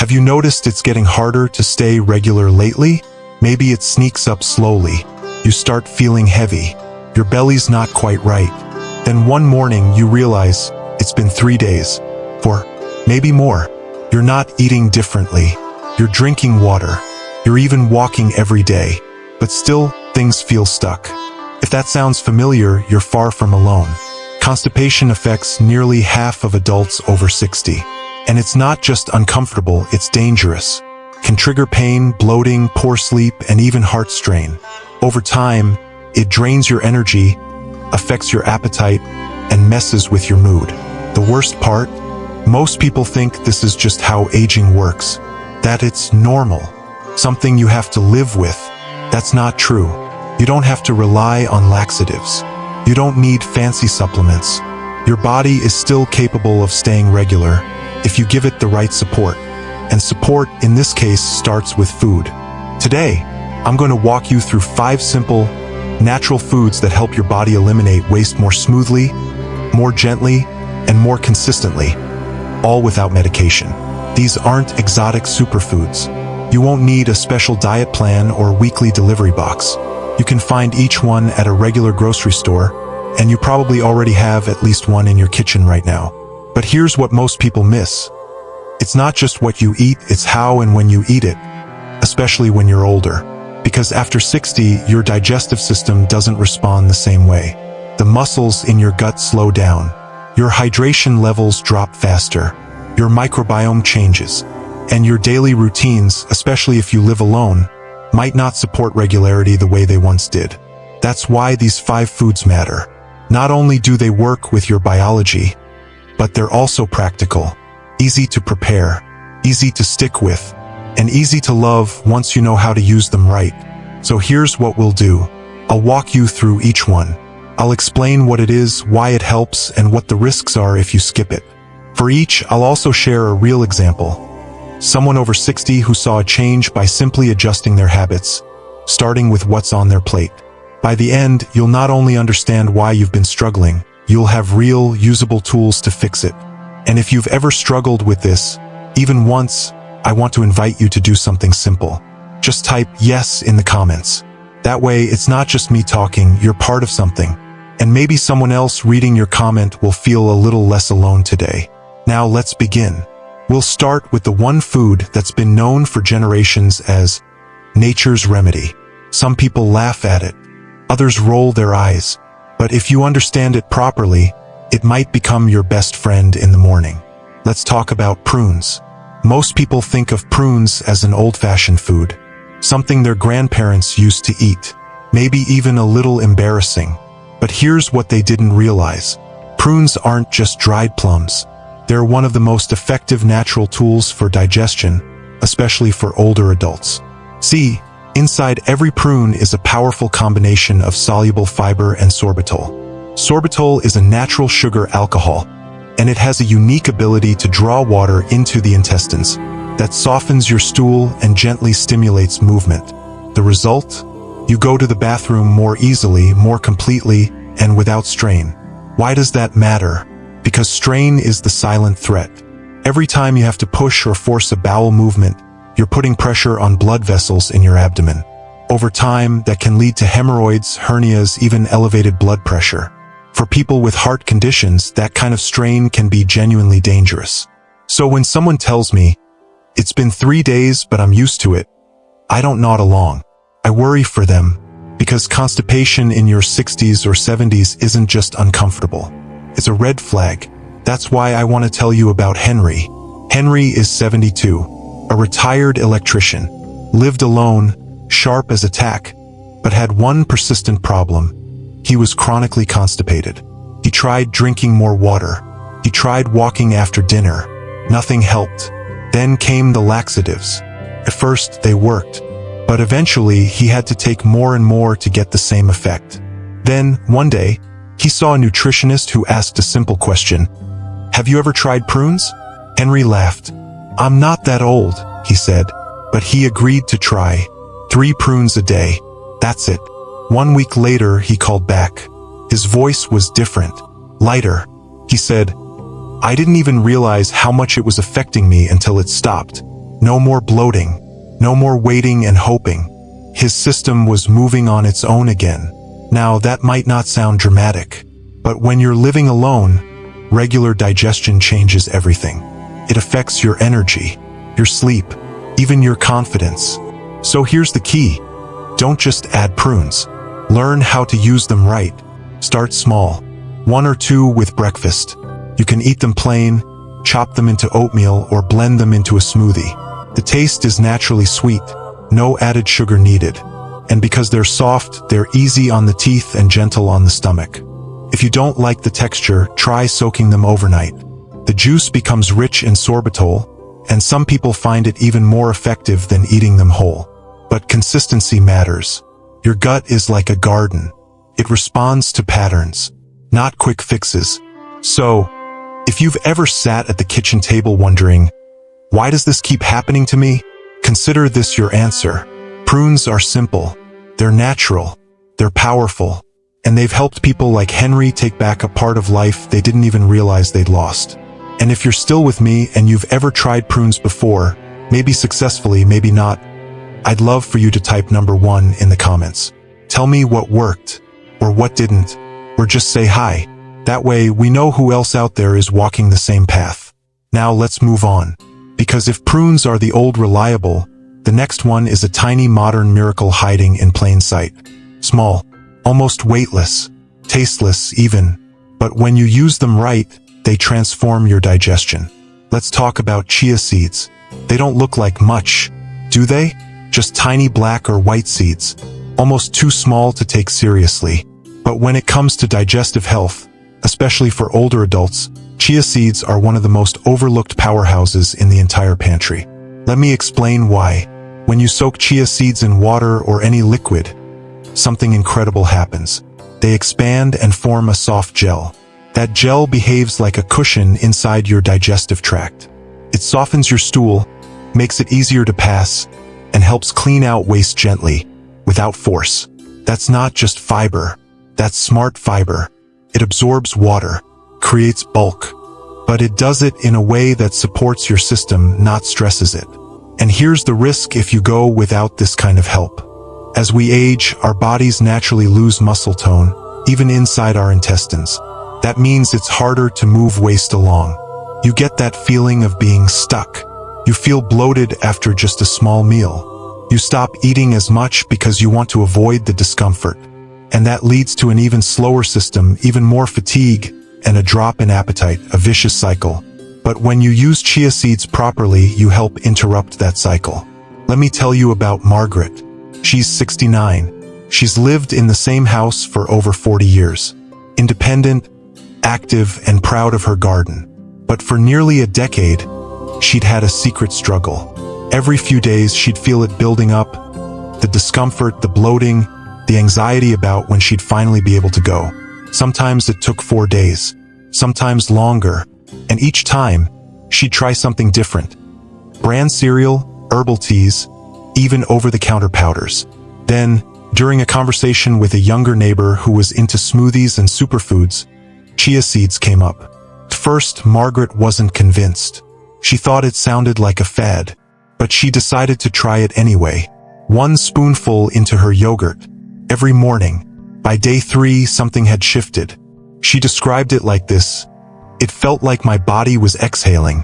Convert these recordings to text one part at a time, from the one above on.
Have you noticed it's getting harder to stay regular lately? Maybe it sneaks up slowly. You start feeling heavy. Your belly's not quite right. Then one morning you realize it's been 3 days. 4, maybe more. You're not eating differently. You're drinking water. You're even walking every day. But still, things feel stuck. If that sounds familiar, you're far from alone. Constipation affects nearly half of adults over 60. And it's not just uncomfortable, it's dangerous. Can trigger pain, bloating, poor sleep, and even heart strain. Over time, it drains your energy, affects your appetite, and messes with your mood. The worst part? Most people think this is just how aging works, that it's normal, something you have to live with. That's not true. You don't have to rely on laxatives. You don't need fancy supplements. Your body is still capable of staying regular if you give it the right support. And support, in this case, starts with food. Today, I'm going to walk you through 5 simple, natural foods that help your body eliminate waste more smoothly, more gently, and more consistently, all without medication. These aren't exotic superfoods. You won't need a special diet plan or weekly delivery box. You can find each one at a regular grocery store, and you probably already have at least one in your kitchen right now. But here's what most people miss. It's not just what you eat, it's how and when you eat it, especially when you're older. Because after 60, your digestive system doesn't respond the same way. The muscles in your gut slow down. Your hydration levels drop faster. Your microbiome changes. And your daily routines, especially if you live alone, might not support regularity the way they once did. That's why these 5 foods matter. Not only do they work with your biology, but they're also practical, easy to prepare, easy to stick with, and easy to love once you know how to use them right. So here's what we'll do. I'll walk you through each one. I'll explain what it is, why it helps, and what the risks are if you skip it. For each, I'll also share a real example. Someone over 60 who saw a change by simply adjusting their habits, starting with what's on their plate. By the end, you'll not only understand why you've been struggling, you'll have real, usable tools to fix it. And if you've ever struggled with this, even once, I want to invite you to do something simple. Just type yes in the comments. That way, it's not just me talking, you're part of something. And maybe someone else reading your comment will feel a little less alone today. Now let's begin. We'll start with the one food that's been known for generations as nature's remedy. Some people laugh at it. Others roll their eyes. But if you understand it properly, it might become your best friend in the morning. Let's talk about prunes. Most people think of prunes as an old-fashioned food, something their grandparents used to eat, maybe even a little embarrassing. But here's what they didn't realize. Prunes aren't just dried plums. They're one of the most effective natural tools for digestion, especially for older adults. See, inside every prune is a powerful combination of soluble fiber and sorbitol. Sorbitol is a natural sugar alcohol, and it has a unique ability to draw water into the intestines that softens your stool and gently stimulates movement. The result? You go to the bathroom more easily, more completely, and without strain. Why does that matter? Because strain is the silent threat. Every time you have to push or force a bowel movement, you're putting pressure on blood vessels in your abdomen. Over time, that can lead to hemorrhoids, hernias, even elevated blood pressure. For people with heart conditions, that kind of strain can be genuinely dangerous. So when someone tells me, "It's been 3 days, but I'm used to it," I don't nod along. I worry for them, because constipation in your 60s or 70s isn't just uncomfortable. It's a red flag. That's why I want to tell you about Henry. Henry is 72, a retired electrician, lived alone, sharp as a tack, but had one persistent problem. He was chronically constipated. He tried drinking more water. He tried walking after dinner. Nothing helped. Then came the laxatives. At first, they worked, but eventually he had to take more and more to get the same effect. Then, one day, he saw a nutritionist who asked a simple question. "Have you ever tried prunes?" Henry laughed. "I'm not that old," he said, but he agreed to try. 3 prunes a day. That's it. 1 week later, he called back. His voice was different, lighter. He said, "I didn't even realize how much it was affecting me until it stopped." No more bloating. No more waiting and hoping. His system was moving on its own again. Now, that might not sound dramatic, but when you're living alone, regular digestion changes everything. It affects your energy, your sleep, even your confidence. So here's the key. Don't just add prunes. Learn how to use them right. Start small. 1 or 2 with breakfast. You can eat them plain, chop them into oatmeal, or blend them into a smoothie. The taste is naturally sweet, no added sugar needed. And because they're soft, they're easy on the teeth and gentle on the stomach. If you don't like the texture, try soaking them overnight. The juice becomes rich in sorbitol, and some people find it even more effective than eating them whole. But consistency matters. Your gut is like a garden. It responds to patterns, not quick fixes. So, if you've ever sat at the kitchen table wondering, why does this keep happening to me? Consider this your answer. Prunes are simple. They're natural. They're powerful. And they've helped people like Henry take back a part of life they didn't even realize they'd lost. And if you're still with me and you've ever tried prunes before, maybe successfully, maybe not, I'd love for you to type number 1 in the comments. Tell me what worked, or what didn't, or just say hi. That way, we know who else out there is walking the same path. Now let's move on. Because if prunes are the old reliable, the next one is a tiny modern miracle hiding in plain sight. Small, almost weightless, tasteless even. But when you use them right, they transform your digestion. Let's talk about chia seeds. They don't look like much, do they? Just tiny black or white seeds, almost too small to take seriously. But when it comes to digestive health, especially for older adults, chia seeds are one of the most overlooked powerhouses in the entire pantry. Let me explain why. When you soak chia seeds in water or any liquid, something incredible happens. They expand and form a soft gel. That gel behaves like a cushion inside your digestive tract. It softens your stool, makes it easier to pass, and helps clean out waste gently, without force. That's not just fiber. That's smart fiber. It absorbs water, creates bulk, but it does it in a way that supports your system, not stresses it. And here's the risk if you go without this kind of help. As we age, our bodies naturally lose muscle tone, even inside our intestines. That means it's harder to move waste along. You get that feeling of being stuck. You feel bloated after just a small meal. You stop eating as much because you want to avoid the discomfort. And that leads to an even slower system, even more fatigue, and a drop in appetite, a vicious cycle. But when you use chia seeds properly, you help interrupt that cycle. Let me tell you about Margaret. She's 69. She's lived in the same house for over 40 years. Independent, active, and proud of her garden. But for nearly a decade, she'd had a secret struggle. Every few days, she'd feel it building up, the discomfort, the bloating, the anxiety about when she'd finally be able to go. Sometimes it took 4 days, sometimes longer, and each time, she'd try something different. Brand cereal, herbal teas, even over-the-counter powders. Then, during a conversation with a younger neighbor who was into smoothies and superfoods, chia seeds came up. At first, Margaret wasn't convinced. She thought it sounded like a fad, but she decided to try it anyway. 1 spoonful into her yogurt. Every morning. By day 3, something had shifted. She described it like this. It felt like my body was exhaling.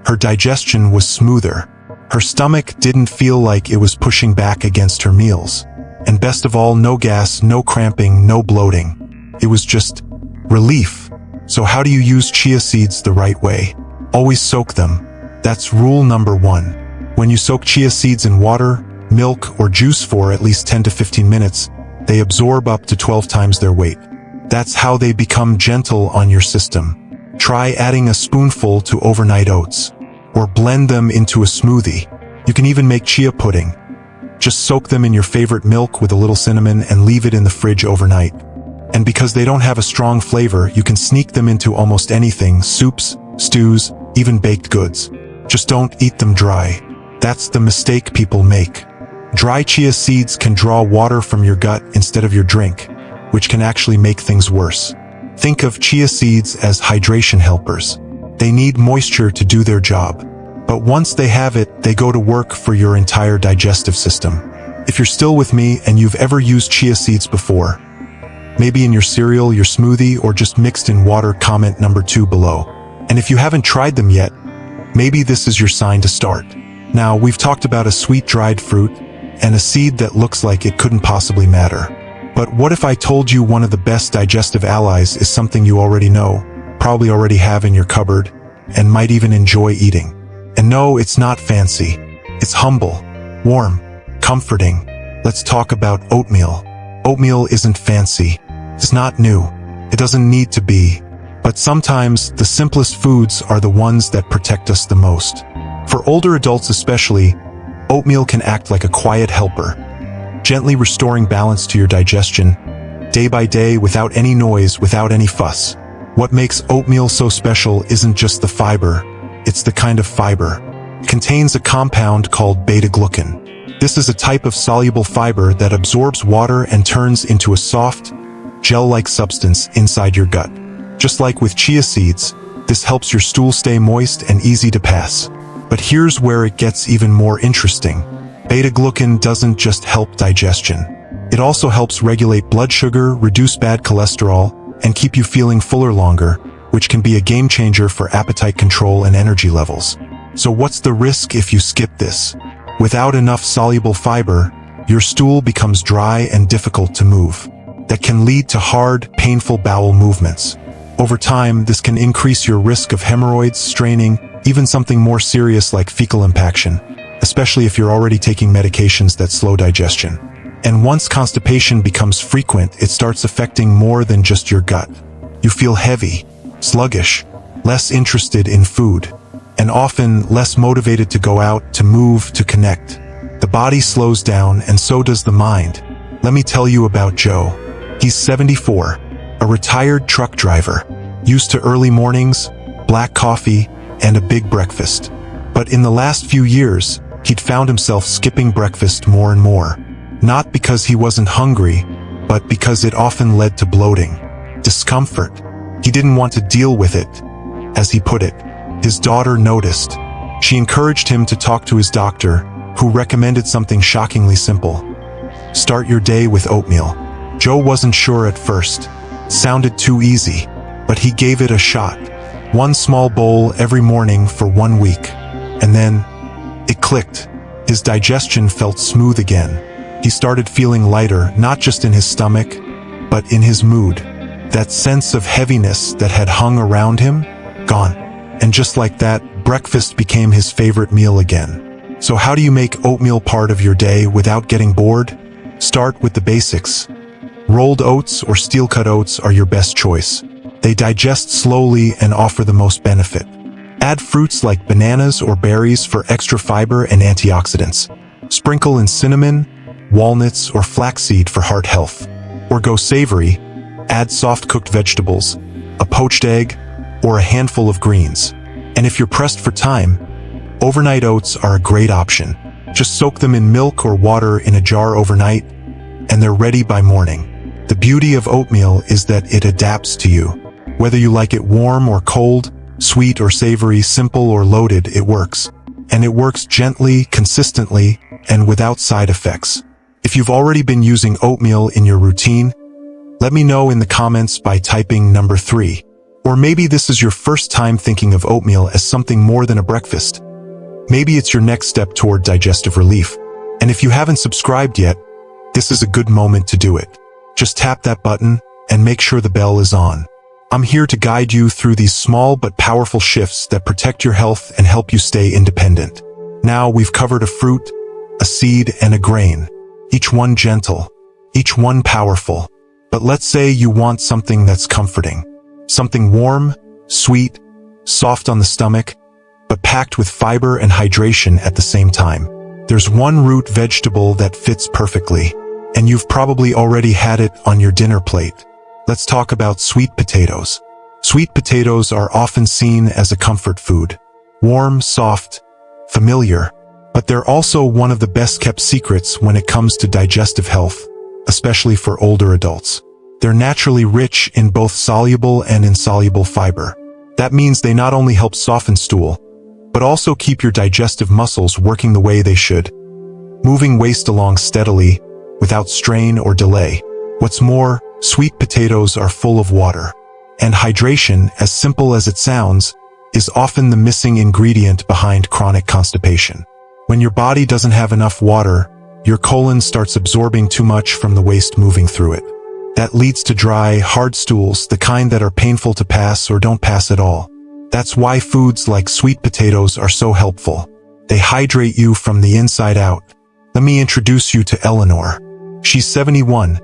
Her digestion was smoother. Her stomach didn't feel like it was pushing back against her meals. And best of all, no gas, no cramping, no bloating. It was just relief. So how do you use chia seeds the right way? Always soak them. That's rule number 1. When you soak chia seeds in water, milk, or juice for at least 10 to 15 minutes, they absorb up to 12 times their weight. That's how they become gentle on your system. Try adding a spoonful to overnight oats, or blend them into a smoothie. You can even make chia pudding. Just soak them in your favorite milk with a little cinnamon and leave it in the fridge overnight. And because they don't have a strong flavor, you can sneak them into almost anything, soups, stews, even baked goods. Just don't eat them dry. That's the mistake people make. Dry chia seeds can draw water from your gut instead of your drink, which can actually make things worse. Think of chia seeds as hydration helpers. They need moisture to do their job. But once they have it, they go to work for your entire digestive system. If you're still with me and you've ever used chia seeds before, maybe in your cereal, your smoothie, or just mixed in water, comment number 2 below. And if you haven't tried them yet, maybe this is your sign to start. Now, we've talked about a sweet dried fruit and a seed that looks like it couldn't possibly matter. But what if I told you one of the best digestive allies is something you already know, probably already have in your cupboard, and might even enjoy eating? And no, it's not fancy. It's humble, warm, comforting. Let's talk about oatmeal. Oatmeal isn't fancy. It's not new. It doesn't need to be. But sometimes the simplest foods are the ones that protect us the most. For older adults especially, oatmeal can act like a quiet helper, gently restoring balance to your digestion, day by day, without any noise, without any fuss. What makes oatmeal so special isn't just the fiber, it's the kind of fiber. It contains a compound called beta-glucan. This is a type of soluble fiber that absorbs water and turns into a soft, gel-like substance inside your gut. Just like with chia seeds, this helps your stool stay moist and easy to pass. But here's where it gets even more interesting. Beta-glucan doesn't just help digestion. It also helps regulate blood sugar, reduce bad cholesterol, and keep you feeling fuller longer, which can be a game changer for appetite control and energy levels. So what's the risk if you skip this? Without enough soluble fiber, your stool becomes dry and difficult to move. That can lead to hard, painful bowel movements. Over time, this can increase your risk of hemorrhoids, straining, even something more serious like fecal impaction, especially if you're already taking medications that slow digestion. And once constipation becomes frequent, it starts affecting more than just your gut. You feel heavy, sluggish, less interested in food, and often less motivated to go out, to move, to connect. The body slows down, and so does the mind. Let me tell you about Joe. He's 74, a retired truck driver, used to early mornings, black coffee, and a big breakfast. But in the last few years, he'd found himself skipping breakfast more and more. Not because he wasn't hungry, but because it often led to bloating, discomfort. He didn't want to deal with it. As he put it, his daughter noticed. She encouraged him to talk to his doctor, who recommended something shockingly simple. Start your day with oatmeal. Joe wasn't sure at first. It sounded too easy, but he gave it a shot. One small bowl every morning for 1 week. And then, it clicked. His digestion felt smooth again. He started feeling lighter, not just in his stomach, but in his mood. That sense of heaviness that had hung around him, gone. And just like that, breakfast became his favorite meal again. So how do you make oatmeal part of your day without getting bored? Start with the basics. Rolled oats or steel-cut oats are your best choice. They digest slowly and offer the most benefit. Add fruits like bananas or berries for extra fiber and antioxidants. Sprinkle in cinnamon, walnuts, or flaxseed for heart health. Or go savory, add soft-cooked vegetables, a poached egg, or a handful of greens. And if you're pressed for time, overnight oats are a great option. Just soak them in milk or water in a jar overnight, and they're ready by morning. The beauty of oatmeal is that it adapts to you. Whether you like it warm or cold, sweet or savory, simple or loaded, it works. And it works gently, consistently, and without side effects. If you've already been using oatmeal in your routine, let me know in the comments by typing number 3. Or maybe this is your first time thinking of oatmeal as something more than a breakfast. Maybe it's your next step toward digestive relief. And if you haven't subscribed yet, this is a good moment to do it. Just tap that button and make sure the bell is on. I'm here to guide you through these small but powerful shifts that protect your health and help you stay independent. Now we've covered a fruit, a seed, and a grain. Each one gentle, each one powerful. But let's say you want something that's comforting. Something warm, sweet, soft on the stomach, but packed with fiber and hydration at the same time. There's one root vegetable that fits perfectly, and you've probably already had it on your dinner plate. Let's talk about sweet potatoes. Sweet potatoes are often seen as a comfort food. Warm, soft, familiar. But they're also one of the best-kept secrets when it comes to digestive health, especially for older adults. They're naturally rich in both soluble and insoluble fiber. That means they not only help soften stool, but also keep your digestive muscles working the way they should, moving waste along steadily, without strain or delay. What's more, sweet potatoes are full of water. And hydration, as simple as it sounds, is often the missing ingredient behind chronic constipation. When your body doesn't have enough water, your colon starts absorbing too much from the waste moving through it. That leads to dry, hard stools, the kind that are painful to pass or don't pass at all. That's why foods like sweet potatoes are so helpful. They hydrate you from the inside out. Let me introduce you to Eleanor. She's 71,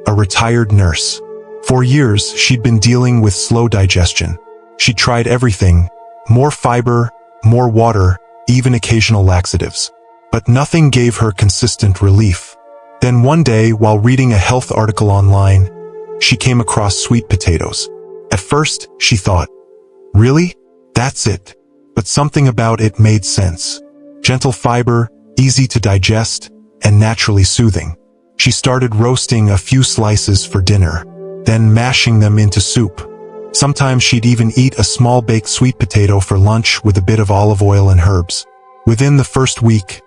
a retired nurse. For years, she'd been dealing with slow digestion. She tried everything: more fiber, more water, even occasional laxatives. But nothing gave her consistent relief. Then one day, while reading a health article online, she came across sweet potatoes. At first, she thought, really? That's it. But something about it made sense. Gentle fiber, easy to digest, and naturally soothing. She started roasting a few slices for dinner, then mashing them into soup. Sometimes she'd even eat a small baked sweet potato for lunch with a bit of olive oil and herbs. Within the first week,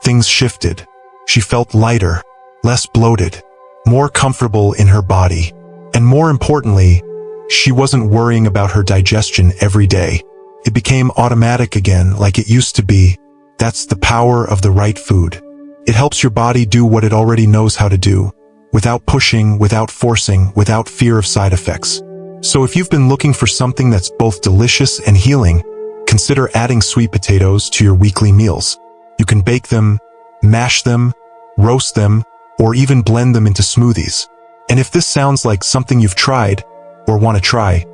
things shifted. She felt lighter, less bloated, more comfortable in her body. And more importantly, she wasn't worrying about her digestion every day. It became automatic again, like it used to be. That's the power of the right food. It helps your body do what it already knows how to do, without pushing, without forcing, without fear of side effects. So if you've been looking for something that's both delicious and healing, consider adding sweet potatoes to your weekly meals. You can bake them, mash them, roast them, or even blend them into smoothies. And if this sounds like something you've tried or want to try,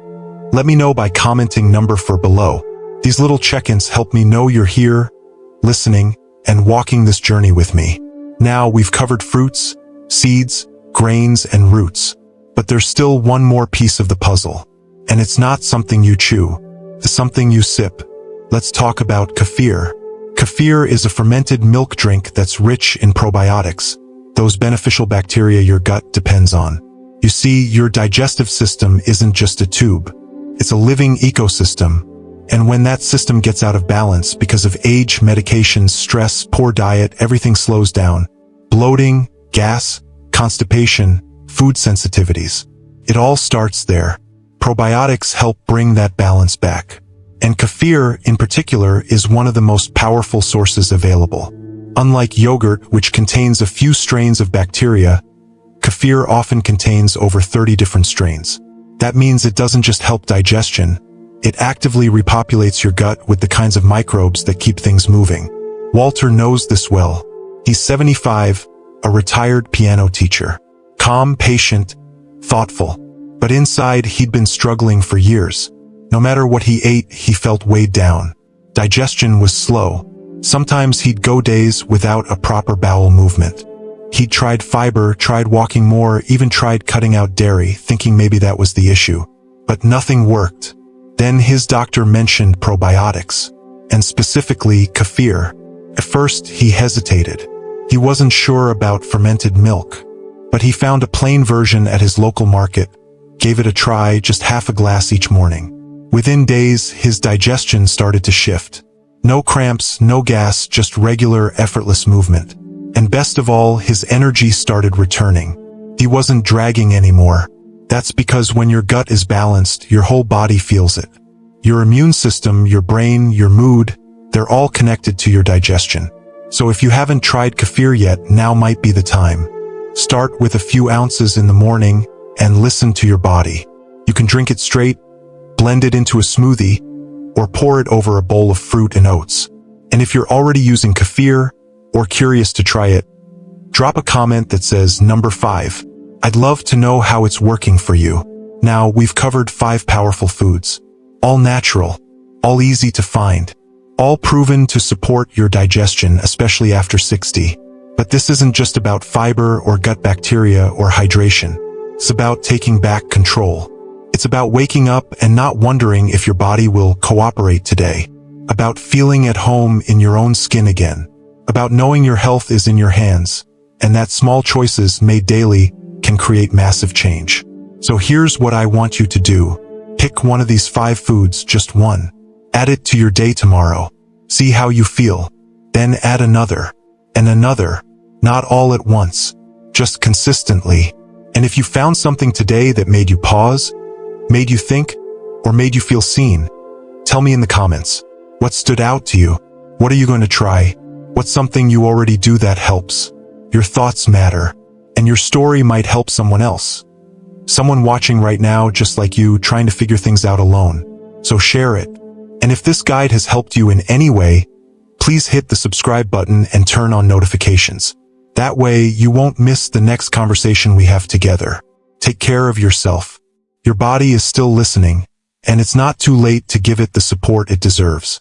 let me know by commenting number 4 below. These little check-ins help me know you're here, listening, and walking this journey with me. Now we've covered fruits, seeds, grains, and roots. But there's still one more piece of the puzzle. And it's not something you chew, it's something you sip. Let's talk about kefir. Kefir is a fermented milk drink that's rich in probiotics, those beneficial bacteria your gut depends on. You see, your digestive system isn't just a tube. It's a living ecosystem. And when that system gets out of balance because of age, medications, stress, poor diet, everything slows down. Bloating, gas, constipation, food sensitivities. It all starts there. Probiotics help bring that balance back. And kefir, in particular, is one of the most powerful sources available. Unlike yogurt, which contains a few strains of bacteria, kefir often contains over 30 different strains. That means it doesn't just help digestion, it actively repopulates your gut with the kinds of microbes that keep things moving. Walter knows this well. He's 75, a retired piano teacher. Calm, patient, thoughtful. But inside, he'd been struggling for years. No matter what he ate, he felt weighed down. Digestion was slow. Sometimes he'd go days without a proper bowel movement. He'd tried fiber, tried walking more, even tried cutting out dairy, thinking maybe that was the issue. But nothing worked. Then his doctor mentioned probiotics, and specifically kefir. At first, he hesitated. He wasn't sure about fermented milk. But he found a plain version at his local market, gave it a try, just half a glass each morning. Within days, his digestion started to shift. No cramps, no gas, just regular, effortless movement. And best of all, his energy started returning. He wasn't dragging anymore. That's because when your gut is balanced, your whole body feels it. Your immune system, your brain, your mood, they're all connected to your digestion. So if you haven't tried kefir yet, now might be the time. Start with a few ounces in the morning and listen to your body. You can drink it straight, blend it into a smoothie, or pour it over a bowl of fruit and oats. And if you're already using kefir or curious to try it, drop a comment that says number 5. I'd love to know how it's working for you. Now, we've covered 5 powerful foods. All natural, all easy to find, all proven to support your digestion, especially after 60. But this isn't just about fiber or gut bacteria or hydration. It's about taking back control. It's about waking up and not wondering if your body will cooperate today. About feeling at home in your own skin again. About knowing your health is in your hands, and that small choices made daily can create massive change. So here's what I want you to do. Pick one of these 5 foods, just one. Add it to your day tomorrow. See how you feel. Then add another, and another, not all at once, just consistently. And if you found something today that made you pause, made you think, or made you feel seen, tell me in the comments. What stood out to you? What are you going to try? What's something you already do that helps? Your thoughts matter, and your story might help someone else. Someone watching right now just like you, trying to figure things out alone. So share it. And if this guide has helped you in any way, please hit the subscribe button and turn on notifications. That way you won't miss the next conversation we have together. Take care of yourself. Your body is still listening, and it's not too late to give it the support it deserves.